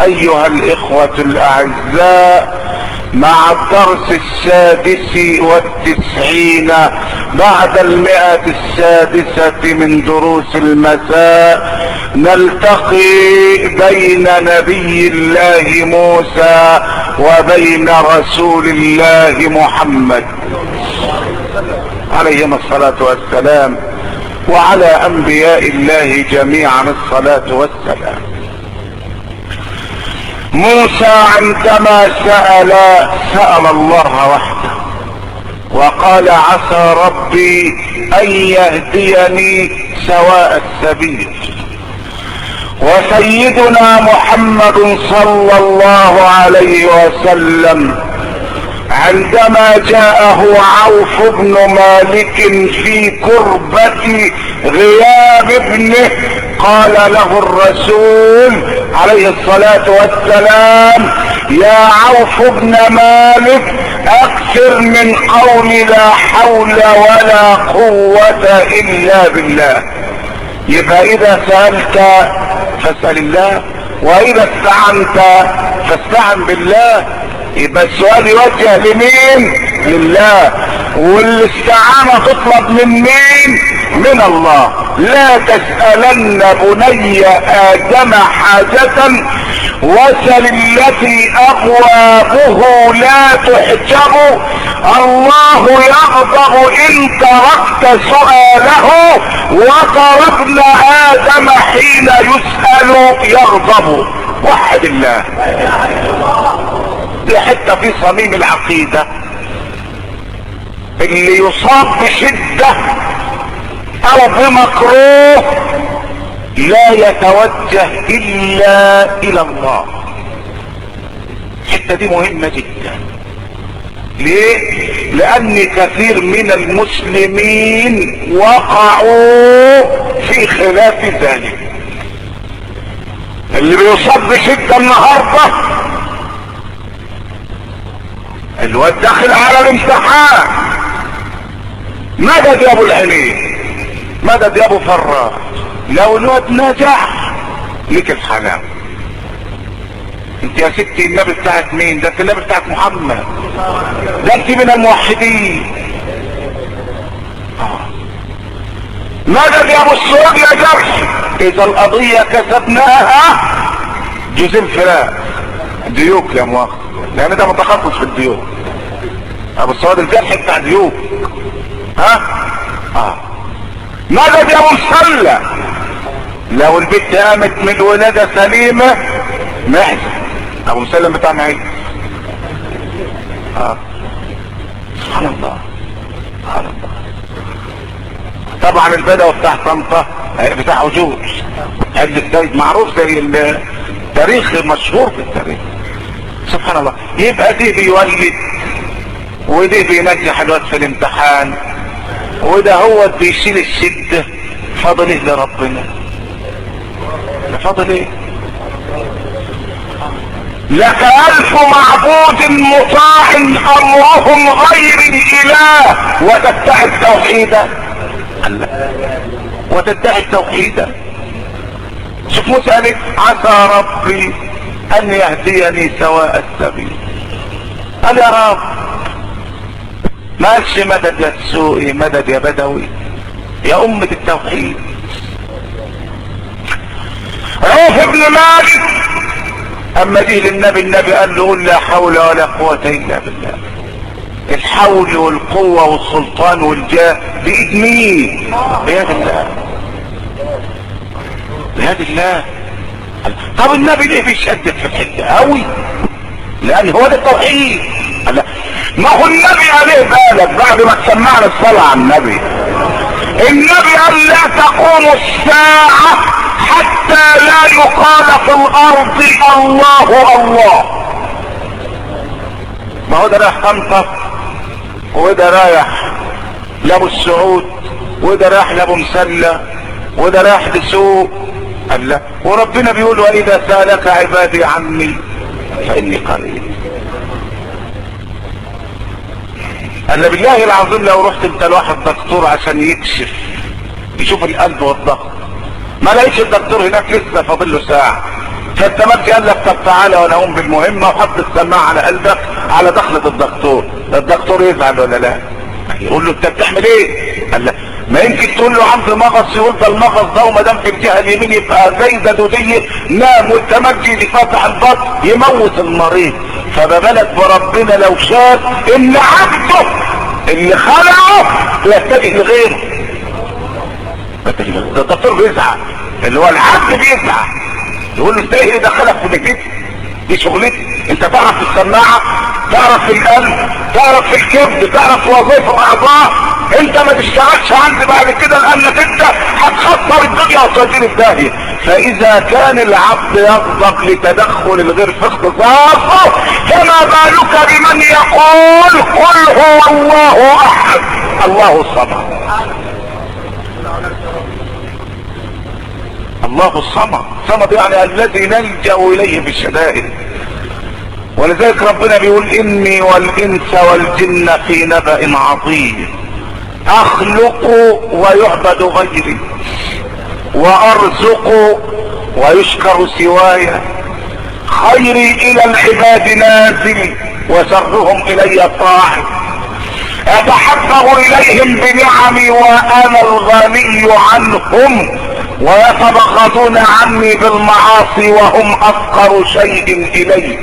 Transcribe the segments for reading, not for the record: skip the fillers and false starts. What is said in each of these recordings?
ايها الاخوة الاعزاء، مع الدرس 96 بعد 100 من دروس المساء، نلتقي بين نبي الله موسى وبين رسول الله محمد عليهما الصلاة والسلام، وعلى انبياء الله جميعا الصلاة والسلام. موسى عندما سأل الله وحده وقال عسى ربي ان يهديني سواء السبيل، وسيدنا محمد صلى الله عليه وسلم عندما جاءه عوف بن مالك في كربة غياب ابنه، قال له الرسول عليه الصلاة والسلام: يا عوف بن مالك، اكثر من قول لا حول ولا قوة الا بالله. يبقى اذا سألت فاسأل الله، واذا استعنت فاستعن بالله. يبقى السؤال يوجه لمين؟ لله. والاستعانة تطلب من مين؟ من الله. لا تسألن بني آدم حاجة وسل التي أبوابه لا تحجب، الله يغضب إن تركت سؤاله، وترى ابن آدم حين يسأل يغضب. وحد الله. دي حتة في صميم العقيدة. اللي يصاب بشدة او بمكروه لا يتوجه الا الى الله. الحتة دي مهمة جدا. ليه؟ لان كثير من المسلمين وقعوا في خلاف ذلك. اللي بيصاب بشدة النهارده، الواد داخل على الامتحان، مدد يا ابو العليم، مدد يا ابو فراج. لو الواد نجح لك الحلاوه. انت يا ستي النبي بتاعت مين؟ ده النبي بتاعت محمد، ده انت من الموحدين. مدد يا ابو السعود يا جرح. اذا القضيه كسبناها جوز الفراق ديوك يا مؤاخذ، لان ده متخصص في الديوك. ابو السعود الجرح بتاع ديوك. مدد يا ابو مسلة. لو البنت قامت من الولادة سليمة محزن. ابو مسلم بتاع معين. سبحان الله، سبحان الله. طبعا البدوي بتاع طنطا بتاع وجود عبد السيد معروف زي التاريخ، مشهور في التاريخ. سبحان الله. يبقى دي بيولد، ودي بينجح الواد في الامتحان، وده هو بيشيل الشدة. فاضل ايه لربنا؟ فاضل ايه؟ لك الف معبود مطاع امرهم غير الاله وتدعي التوحيد. وتدعي التوحيد. شوف موسى قال عسى ربي ان يهديني سواء السبيل. قال يا رب، ما قالش مدد يا تسوقي، مدد يا بدوي، يا أمة التوحيد. عوف بن مالك اما جه للنبي، النبي قال له قل لا حول ولا قوة الا بالله. الحول والقوة والسلطان والجاه بإيد مين؟ بيد الله، بيد الله. طب النبي ليه بيشدد في الحتة قوي؟ لان هو ده التوحيد. ما هو النبي عليه بالك بعد ما سمعنا الصلاة على النبي، النبي قال لا تقوم الساعة حتى لا يقال في الارض الله الله. ما هو ده رايح طنطا، وده رايح لابو السعود، وده رايح لابو مسلة، وده رايح لسوق. قال لا، وربنا بيقول واذا سالك عبادي عني فاني قريب. قال بالله العظيم لو رحت انت لواحد دكتور عشان يكشف يشوف القلب والضغط، ما لقيتش الدكتور هناك لسه فاضل له ساعه، فالتمكي قال لك طب تعالى وانا اقوم بالمهمه، وحط السماعه على قلبك على دخلة الدكتور يزعل ولا لا؟ يقول له انت بتعمل ايه؟ قال له ما يمكن تقول له عندي مغص، يقول ده المغص ده وما دام في الجهه اليمين يبقى زي دوديه، نام والتمكي اللي فاتح البطن يموت المريض. فما بالك بربنا لو شاف ان عبده اللي خلقه يتجه لغيره. ده الدكتور بيزعل، اللي هو العبد بيزعل، يقول له انت ايه اللي دخلك في بيتك؟ دي شغلتي. انت تعرف في السماعه، تعرف في القلب، تعرف في الكبد، تعرف في وظائف الاعضاء. انت ما تشتغلش عندي بعد كده لانك انت هتخسر الدنيا وتوديني في داهيه. فاذا كان العبد يغضب لتدخل الغير في اختصاصه، فما بالك بمن يقول قل هو الله احد الله الصمد. الله الصمد، صمد يعني الذي نلجأ اليه في الشدائد. ولذلك ربنا بيقول اني والانس والجن في نبأ عظيم، اخلق ويعبد غيري، وارزق ويشكر سواي، خيري الى العباد نازل، وشرهم الي طاعن، اتحفظ اليهم بنعمي وانا الغني عنهم، ويتبغضون عني بالمعاصي وهم افقر شيء الي.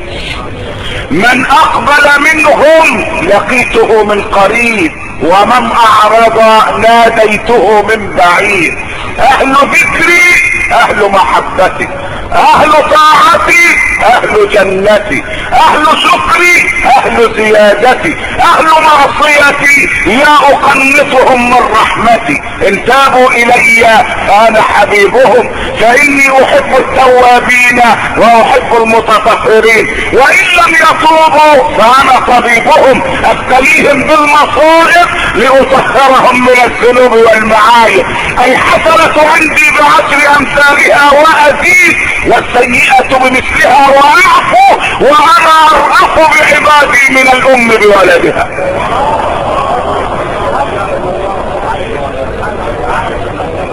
من اقبل منهم لقيته من قريب، ومن اعرض ناديته من بعيد. اهل ذكري اهل محبتي، اهل طاعتي اهل جنتي، اهل شكري اهل زيادتي، اهل معصيتي لا اقنطهم من رحمتي. ان تابوا الي انا حبيبهم، فاني احب التوابين واحب المتطهرين، وان لم يتوبوا فانا طبيبهم، ابتليهم بالمصائب لاطهرهم من الذنوب والمعايب. الحسنة عندي بعشر امثالها وازيد، والسيئة بمثلها واعفو، وانا ارأف بعبادي من الام بولدها.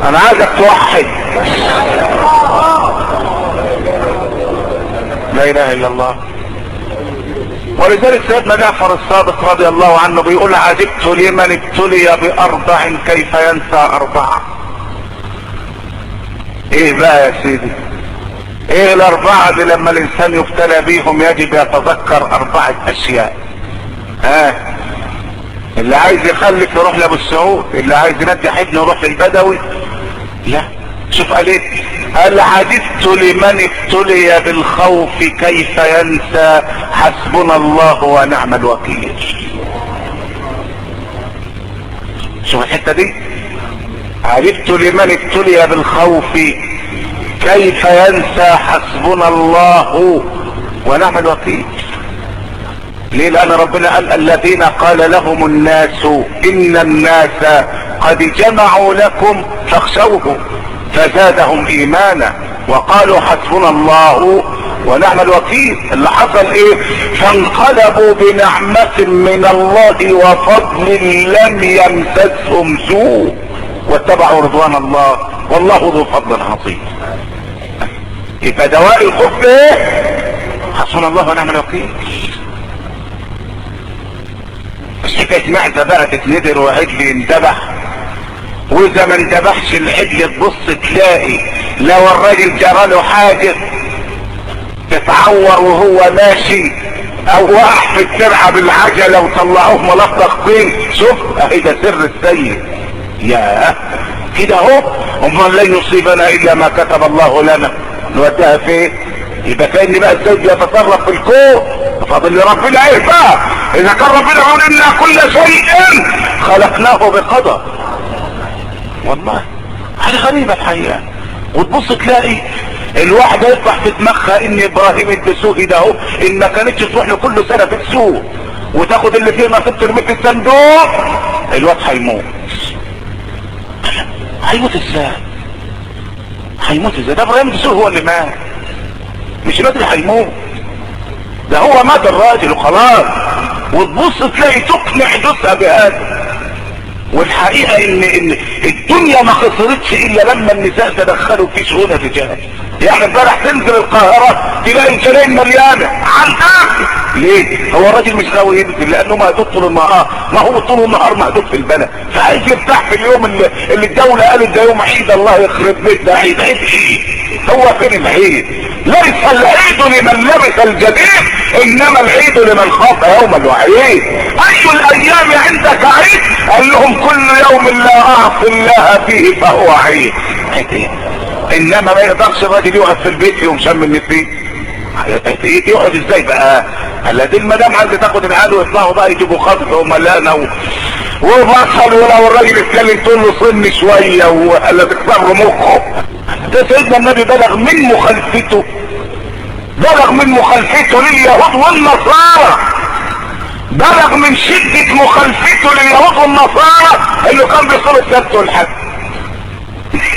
انا عايزك توحد لا اله الا الله. ولذلك سيدنا جعفر الصادق رضي الله عنه بيقول عجبت لمن ابتلي باربع كيف ينسى اربعة. ايه بقى يا سيدي؟ ايه الاربعة دي لما الانسان يبتلى بيهم يجب يتذكر 4 اشياء. اللي عايز يخلف يروح لابو السعود، اللي عايز ينجح ابنه يروح للبدوي. لا شوف قال ايه؟ قال عجبت لمن ابتلي بالخوف كيف ينسى حسبنا الله ونعم الوكيل. شوف الحتة دي، عجبت لمن ابتلي بالخوف كيف ينسى حسبنا الله ونعم الوكيل. ليه؟ لان ربنا قال الذين قال لهم الناس ان الناس قد جمعوا لكم فاخشوهم فزادهم ايمانا وقالوا حسبنا الله ونعم الوكيل. اللي حصل ايه؟ فانقلبوا بنعمة من الله وفضل لم يمسسهم سوء واتبعوا رضوان الله والله ذو فضل عظيم. يبقى دواء الخوف ايه؟ حسبنا الله ونعم الوكيل. مش حكايه معده بقى تتندر وعجل يندبح، واذا ما اندبحش العجل تبص تلاقي لو الراجل جرى له حاجه تتعور وهو ماشي، او وقع في الترعه بالعجله وطلعوه ملطخ طين. شوف اهي ده سر السيد. ياه كده اهو، امال لن يصيبنا الا ما كتب الله لنا. نوديها فين؟ يبقى كأن بقى الزوج يتصرف في الكون. فاضل ربنا ايه بقى؟ اذا كان ربنا يقول ان كل شيء خلقناه بقدر. والله حاجه غريبه الحقيقه. وتبص تلاقي الواحده يطلع في دماغها ان ابراهيم الدسوقي ده اهو ان ما كانتش تروح له كل سنه في السوق وتاخد اللي فيه نصيب ترميه في الصندوق، الواد هيموت. هيموت ازاي؟ هيموت ازاي؟ ده ابراهيم الدسوقي هو اللي مات، مش الواد اللي هيموت. ده هو مات الراجل وخلاص. وتبص تلاقي تقنع جثة بهذا. والحقيقة ان الدنيا ما خسرتش الا لما النساء تدخلوا في شؤون الرجال. يعني امبارح تنزل القاهرة تلاقي الجنين مليانة عن اخر. ليه؟ هو الراجل مش ناوي ينزل لانه مهدود طول النهار، ما هو طول النهار مهدود في البلد، فعايز يفتح في اليوم اللي الدولة قالت ده يوم عيد. الله يخرب بيت ده عيد. عيد ايه؟ هو فين العيد؟ ليس العيد لمن لبس الجديد، انما العيد لمن خاف يوم الوعيد. اي الايام عندك عيد؟ قال لهم كل يوم لا اعصي الله فيه فهو عيد. عيد ايه؟ انما ما يقدرش الراجل يقعد في البيت يوم شم النسيم. يقعد ازاي بقى؟ قال دي المدام عايزه تاخد العيال ويطلعوا بقى يجيبوا خطف وملانه وبصل، ولو الراجل اتكلم تقول له صن شويه ولا تكسر مخه. ده سيدنا النبي بلغ من مخالفته، بلغ من مخالفته لليهود والنصارى، بلغ من شدة مخالفته لليهود والنصارى اللي كان بيصير السبت والحد.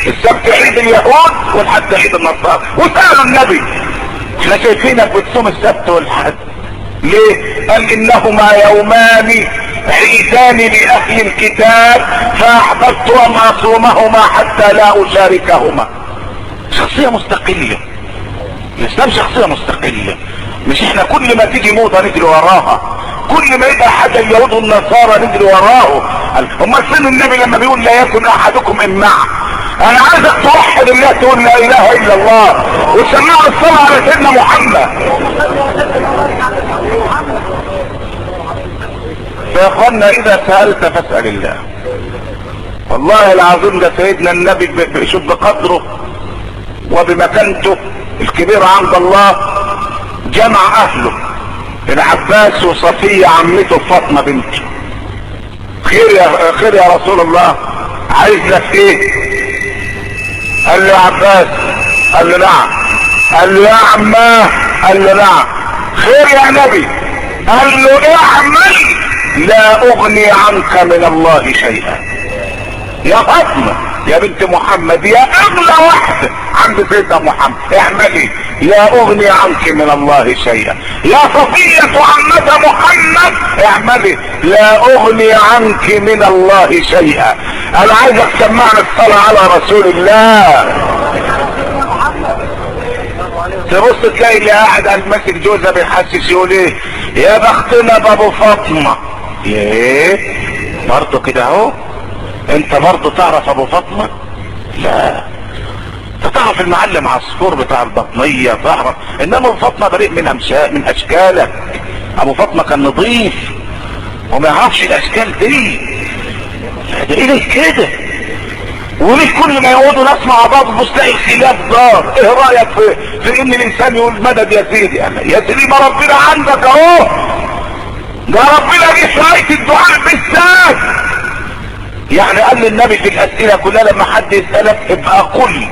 السبت عيد اليهود والحد عيد النصارى. وسألوا النبي احنا شايفينك بتصوم السبت والحد ليه؟ قال انهما يومان عيدان لأهل الكتاب فاحببت ان اصومهما حتى لا اشاركهما. شخصية مستقلة. الاسلام شخصية مستقلة، مش احنا كل ما تيجي موضة نجري وراها، كل ما يبقى حاجة اليهود والنصارى نجري وراه. امال فين النبي لما بيقول لا يكن احدكم امعا؟ انا عايزك توحد الله، تقول لا اله الا الله وتسمع الصلاة على سيدنا محمد. يا اخوانا اذا سألت فاسأل الله. والله العظيم ده سيدنا النبي بيشوف بقدره وبمكانته الكبيرة عند الله جمع اهله، العباس وصفية عمته فاطمة بنته. خير يا رسول الله، عايز لك ايه؟ قال له يا عباس، قال له نعم. قال له يا عماه، قال له نعم. خير يا نبي؟ قال له اعمل لا اغني عنك من الله شيئا. يا فاطمة يا بنت محمد يا اغلى واحدة عند سيدنا محمد، اعملي لا اغني عنك من الله شيئا. يا صفية عمة محمد اعملي لا اغني عنك من الله شيئا. انا عايزك تسمعني الصلاة على رسول الله. تبص تلاقي اللي قاعد قال ماسك جوزها بيحسس يقول ايه؟ يا بختنا بابو فاطمة. ايه برضه كده اهو؟ انت برضه تعرف ابو فاطمة؟ لا، انت تعرف المعلم عصفور بتاع البطنية تعرف، انما ابو فاطمة بريء من اشكالك. ابو فاطمة كان نظيف وما يعرفش الاشكال دي. ده ايه كده؟ وليه كل ما يقعدوا ناس مع بعض تبص تلاقي خلاف دار؟ ايه رايك في ان الانسان يقول مدد يا سيدي؟ يا سيدي ما ربنا عندك اهو، ده ربنا جه في آية الدعاء بالذات. يعني قال للنبي في الاسئله كلها لما حد يسالك ابقى قل،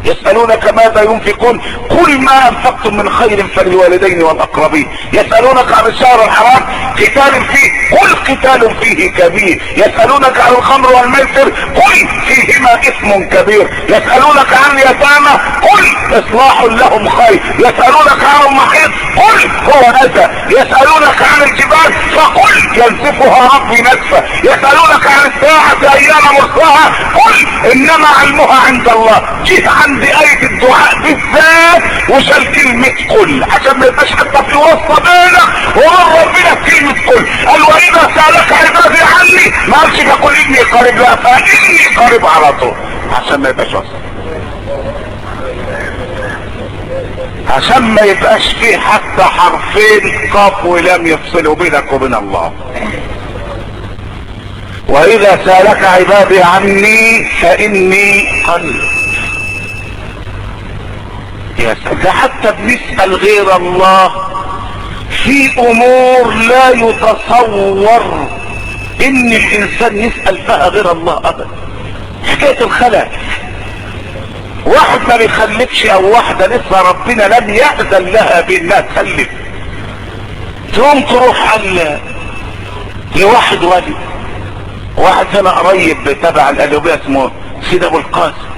يسألونك ماذا ينفقون قل ما انفقتم من خير فللوالدين والاقربين. يسألونك عن الشهر الحرام قتال فيه قل قتال فيه كبير. يسألونك عن الخمر والميسر قل فيهما اثم كبير. يسألونك عن اليتامى قل اصلاح لهم خير. يسألونك عن المحيط قل هو اذى. يسألونك عن الجبال فقل ينسفها ربي نسفا. يسألونك عن الساعة ايام مرساها قل انما علمها عند الله. جيت عند آية الدعاء بالذات وشال كلمة قل عشان ما يبقاش حتى في وسط بينك ومن ربنا كلمة قل. قال واذا سألك عبادي عني ما قالش فقل اني قريب، لا فاني قريب على طول عشان ما يبقاش وسط، عشان ما يبقاش فيه حتى حرفين قاف ولم يفصلوا بينك وبين الله. واذا سألك عبادي عني فاني قريب. يا سلام، ده حتى بنسأل غير الله في امور لا يتصور ان الانسان يسأل فيها غير الله ابدا. حكاية الخلق، واحد ما بيخلفش او واحدة لسه ربنا لم يأذن لها بانها تخلف، تقوم تروح لواحد ولي. واحد هنا قريب تبع القلوبية اسمه سيد ابو القاسم،